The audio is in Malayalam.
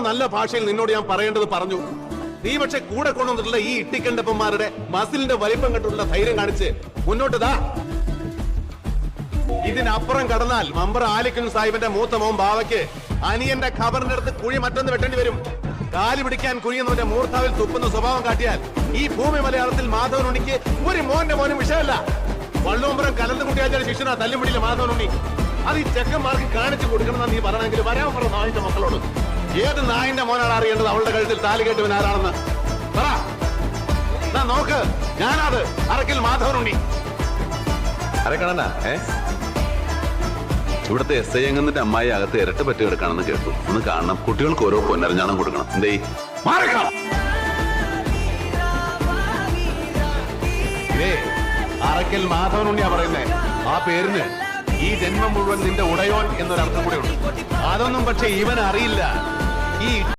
അറിയാവുന്ന നല്ല ഭാഷയിൽ നിന്നോട് ഞാൻ പറയേണ്ടത് പറഞ്ഞു. നീ പക്ഷെ കൂടെ കൊണ്ടുവന്നിട്ടുള്ള ഈ ഇട്ടിക്കണ്ടപ്പന്മാരുടെ മസിലിന്റെ വലിപ്പം കണ്ടുള്ള ധൈര്യം കാണിച്ച് മുന്നോട്ട് താ. ഇതിനപ്പുറം കടന്നാൽ മമ്പർ ആലിക്കൽ സാഹിബിന്റെ മൂത്ത മോൻ ബാവയ്ക്ക് അനിയന്റെ ഖബറിന്റെ അടുത്ത് കുഴി മറ്റൊന്ന് വെട്ടേണ്ടി വരും. കാലി പിടിക്കാൻ കുഴിയുന്നവന്റെ മൂർത്താവിൽ തുപ്പുന്ന സ്വഭാവം കാട്ടിയാൽ ഈ ഭൂമി മലയാളത്തിൽ മാധവനുണ്ണിക്ക് ഒരു മോനും വിഷയമല്ല. വള്ളോമ്പുറം കലർന്നു കുട്ടിയാച്ചാൽ ശിഷ്യനാ തല്ലുപിടിയിലെ മാധവനുണ്ണി. അത് ഈ ചെക്കന്മാർക്ക് കാണിച്ചു കൊടുക്കണമെന്ന് നീ പറയണമെങ്കിൽ വരാൻ പറഞ്ഞ നായിന്റെ മക്കളോട്. ഏത് നായിന്റെ മോനാണ് അറിയേണ്ടത് അവളുടെ കഴുത്തിൽ താലി കെട്ടുവൻ ആരാണെന്ന് പറ. നോക്ക്, ഞാനത് അറക്കൽ മാധവനുണ്ണി. അരക്കണ ഇവിടുത്തെ എസ് ഐ എങ്ങന്നിട്ട് അമ്മായി അകത്ത് ഇരട്ട പറ്റി കിടക്കാണെന്ന് കേട്ടു. ഒന്ന് കാണണം. കുട്ടികൾക്ക് ഓരോ പൊന്നരഞ്ഞാണം കൊടുക്കണം. എന്തേ അറക്കൽ മാധവനുണ്ണിയാ പറയുന്നേ. ആ പേരിന് ഈ ജന്മം മുഴുവൻ നിന്റെ ഉടയോൻ എന്നൊരർത്ഥം കൂടെ ഉണ്ട്. അതൊന്നും പക്ഷെ ഇവൻ അറിയില്ല.